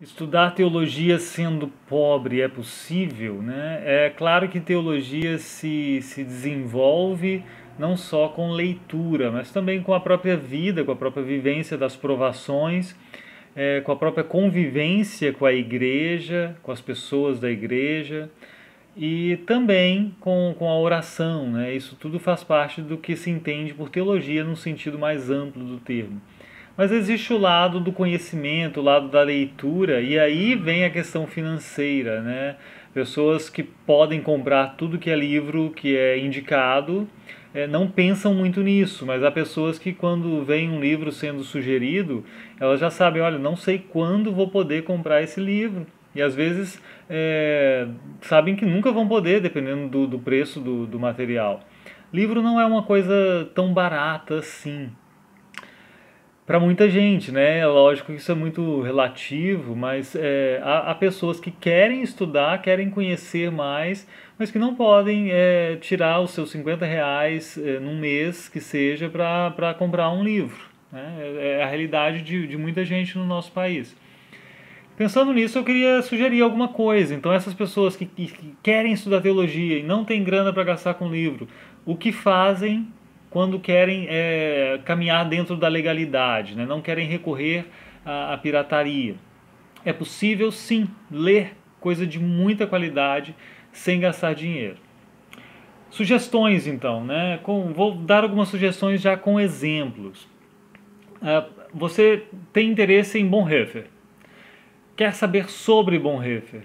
Estudar teologia sendo pobre é possível, né? É claro que teologia se desenvolve não só com leitura, mas também com a própria vida, com a própria vivência das provações, com a própria convivência com a igreja, com as pessoas da igreja e também com a oração, né? Isso tudo faz parte do que se entende por teologia num sentido mais amplo do termo. Mas existe o lado do conhecimento, o lado da leitura, e aí vem a questão financeira, né? Pessoas que podem comprar tudo que é livro que é indicado, não pensam muito nisso, mas há pessoas que quando vem um livro sendo sugerido, elas já sabem, olha, não sei quando vou poder comprar esse livro. E às vezes sabem que nunca vão poder, dependendo do preço do material. Livro não é uma coisa tão barata assim para muita gente, né? É lógico que isso é muito relativo, mas há pessoas que querem estudar, querem conhecer mais, mas que não podem tirar os seus R$ 50 num mês que seja para comprar um livro, né? É a realidade de muita gente no nosso país. Pensando nisso, eu queria sugerir alguma coisa. Então, essas pessoas que querem estudar teologia e não têm grana para gastar com livro, o que fazem quando querem caminhar dentro da legalidade, né? Não querem recorrer à pirataria? É possível, sim, ler coisa de muita qualidade sem gastar dinheiro. Sugestões, então, né? Vou dar algumas sugestões já com exemplos. Você tem interesse em Bonhoeffer? Quer saber sobre Bonhoeffer?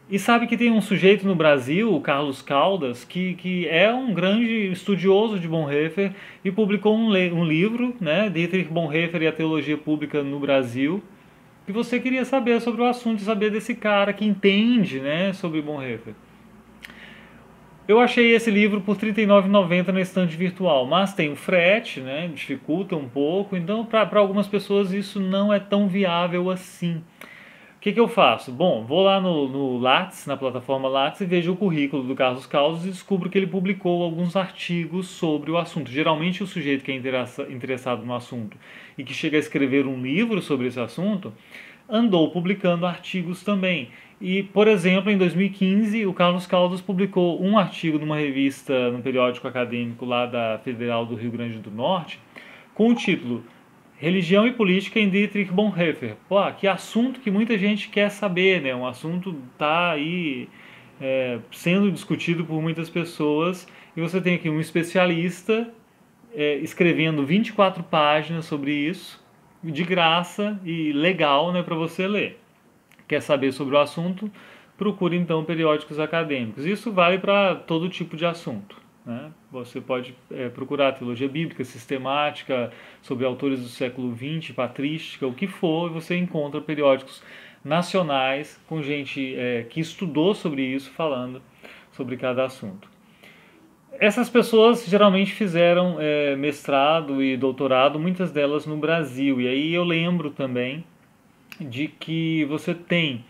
E sabe que tem um sujeito no Brasil, o Carlos Caldas, que é um grande estudioso de Bonhoeffer e publicou um livro, né, Dietrich Bonhoeffer e a Teologia Pública no Brasil, e você queria saber sobre o assunto, saber desse cara que entende, né, sobre Bonhoeffer. Eu achei esse livro por R$ 39,90 na estante virtual, mas tem o frete, né, dificulta um pouco, então para algumas pessoas isso não é tão viável assim. O que eu faço? Bom, vou lá no Lattes, na plataforma Lattes, e vejo o currículo do Carlos Caldas e descubro que ele publicou alguns artigos sobre o assunto. Geralmente o sujeito que é interessado no assunto e que chega a escrever um livro sobre esse assunto, andou publicando artigos também. E, por exemplo, em 2015, o Carlos Caldas publicou um artigo numa revista, num periódico acadêmico lá da Federal do Rio Grande do Norte, com o título Religião e Política em Dietrich Bonhoeffer. Pô, que assunto que muita gente quer saber, né? Um assunto tá aí sendo discutido por muitas pessoas e você tem aqui um especialista escrevendo 24 páginas sobre isso, de graça e legal, né, para você ler. Quer saber sobre o assunto? Procure então periódicos acadêmicos. Isso vale para todo tipo de assunto, né? Você pode procurar teologia bíblica, sistemática, sobre autores do século XX, patrística, o que for, e você encontra periódicos nacionais com gente que estudou sobre isso, falando sobre cada assunto. Essas pessoas geralmente fizeram mestrado e doutorado, muitas delas no Brasil, e aí eu lembro também de que você tem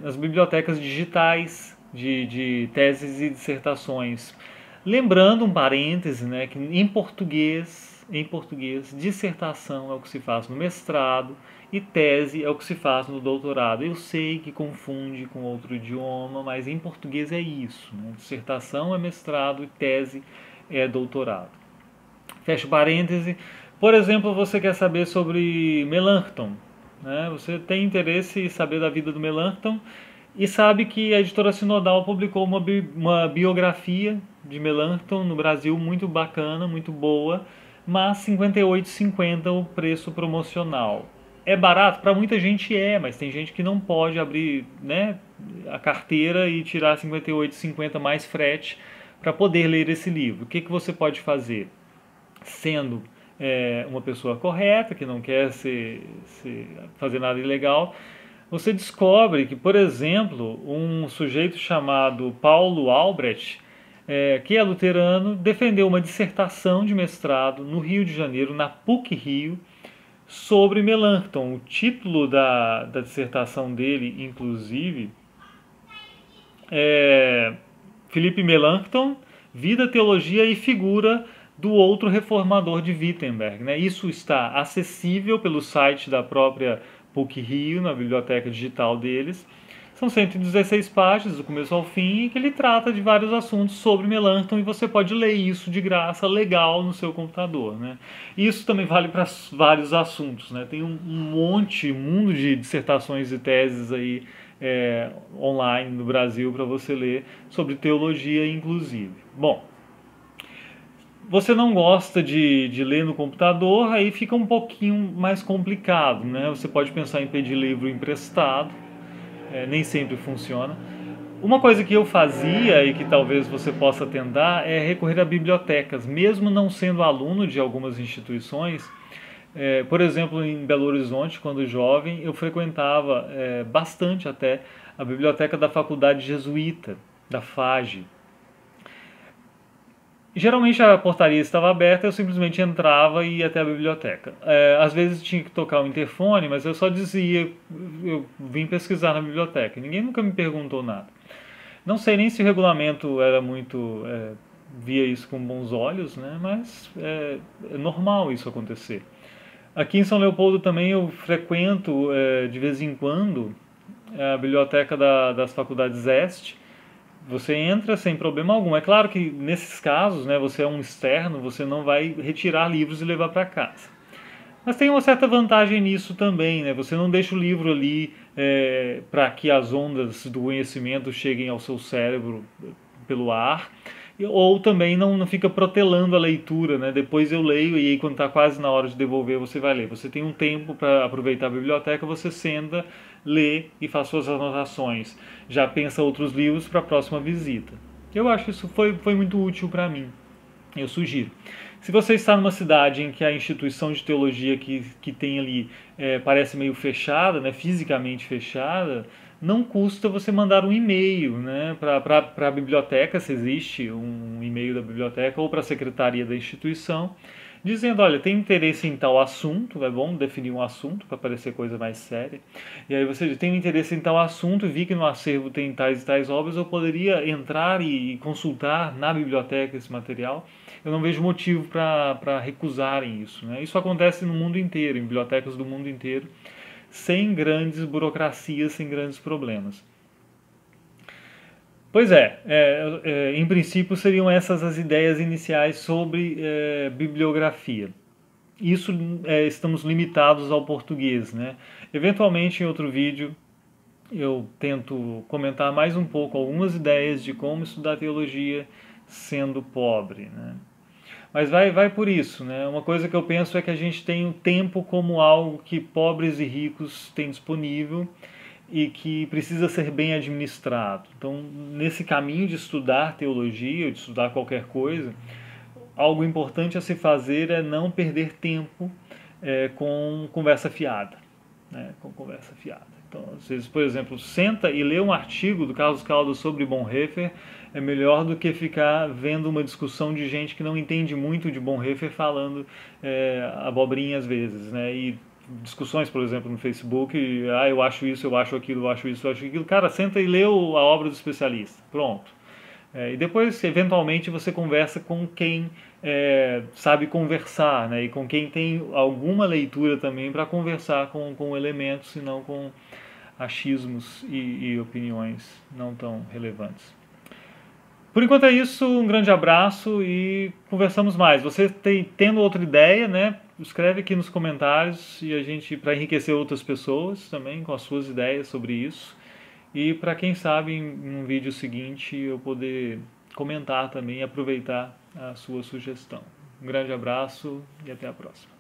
nas bibliotecas digitais de teses e dissertações. Lembrando um parêntese, né, que em português, dissertação é o que se faz no mestrado e tese é o que se faz no doutorado. Eu sei que confunde com outro idioma, mas em português é isso, né? Dissertação é mestrado e tese é doutorado. Fecho parêntese. Por exemplo, você quer saber sobre Melanchthon, né? Você tem interesse em saber da vida do Melanchthon e sabe que a editora Sinodal publicou uma biografia de Melanchthon no Brasil muito bacana, muito boa, mas R$ 58,50 o preço promocional. É barato? Para muita gente mas tem gente que não pode abrir, né, a carteira e tirar R$ 58,50 mais frete para poder ler esse livro. O que você pode fazer? Sendo uma pessoa correta, que não quer fazer nada ilegal, você descobre que, por exemplo, um sujeito chamado Paulo Albrecht, que é luterano, defendeu uma dissertação de mestrado no Rio de Janeiro, na PUC-Rio, sobre Melanchthon. O título da dissertação dele, inclusive, é Philipp Melanchthon, Vida, Teologia e Figura do Outro Reformador de Wittenberg, né? Isso está acessível pelo site da própria PUC Rio, na biblioteca digital deles. São 116 páginas, do começo ao fim, que ele trata de vários assuntos sobre Melanchthon, e você pode ler isso de graça, legal, no seu computador, né? Isso também vale para vários assuntos, né? Tem um mundo de dissertações e teses aí online no Brasil para você ler sobre teologia, inclusive. Bom, você não gosta de ler no computador, aí fica um pouquinho mais complicado, né? Você pode pensar em pedir livro emprestado, nem sempre funciona. Uma coisa que eu fazia e que talvez você possa tentar é recorrer a bibliotecas, mesmo não sendo aluno de algumas instituições. Por exemplo, em Belo Horizonte, quando jovem, eu frequentava bastante até a biblioteca da Faculdade Jesuíta, da FAGE. Geralmente a portaria estava aberta, eu simplesmente entrava e ia até a biblioteca. Às vezes tinha que tocar o interfone, mas eu só dizia, eu vim pesquisar na biblioteca. Ninguém nunca me perguntou nada. Não sei nem se o regulamento era muito, via isso com bons olhos, né? Mas é normal isso acontecer. Aqui em São Leopoldo também eu frequento de vez em quando a biblioteca das faculdades Este. Você entra sem problema algum. É claro que nesses casos, né, você é um externo, você não vai retirar livros e levar para casa. Mas tem uma certa vantagem nisso também, né? Você não deixa o livro ali para que as ondas do conhecimento cheguem ao seu cérebro pelo ar, ou também não fica protelando a leitura, né? Depois eu leio e aí quando está quase na hora de devolver você vai ler. Você tem um tempo para aproveitar a biblioteca, você senta, lê e faz suas anotações. Já pensa outros livros para a próxima visita. Eu acho que isso foi muito útil para mim. Eu sugiro. Se você está numa cidade em que a instituição de teologia que tem ali parece meio fechada, né, fisicamente fechada, não custa você mandar um e-mail, né, para a biblioteca, se existe um e-mail da biblioteca, ou para a secretaria da instituição, dizendo, olha, tem interesse em tal assunto, é bom definir um assunto para parecer coisa mais séria, e aí você diz, tem interesse em tal assunto, vi que no acervo tem tais e tais obras, eu poderia entrar e consultar na biblioteca esse material. Eu não vejo motivo para recusarem isso, né? Isso acontece no mundo inteiro, em bibliotecas do mundo inteiro, sem grandes burocracias, sem grandes problemas. Pois em princípio seriam essas as ideias iniciais sobre bibliografia. Isso estamos limitados ao português, né? Eventualmente em outro vídeo eu tento comentar mais um pouco algumas ideias de como estudar teologia sendo pobre, né? Mas vai por isso, né? Uma coisa que eu penso é que a gente tem o tempo como algo que pobres e ricos têm disponível e que precisa ser bem administrado. Então, nesse caminho de estudar teologia, de estudar qualquer coisa, algo importante a se fazer é não perder tempo com conversa fiada, né? Com conversa fiada. Então, às vezes, por exemplo, senta e lê um artigo do Carlos Caldas sobre Bonhoeffer, é melhor do que ficar vendo uma discussão de gente que não entende muito de Bonhoeffer falando abobrinha às vezes, né? E discussões, por exemplo, no Facebook, eu acho isso, eu acho aquilo, eu acho isso, eu acho aquilo. Cara, senta e lê a obra do especialista. Pronto. E depois, eventualmente, você conversa com quem sabe conversar, né? E com quem tem alguma leitura também para conversar com elementos, e não com achismos e opiniões não tão relevantes. Por enquanto é isso, um grande abraço e conversamos mais. Você tendo outra ideia, né? Escreve aqui nos comentários e a gente, para enriquecer outras pessoas também com as suas ideias sobre isso. E para quem sabe em um vídeo seguinte eu poder comentar também e aproveitar a sua sugestão. Um grande abraço e até a próxima.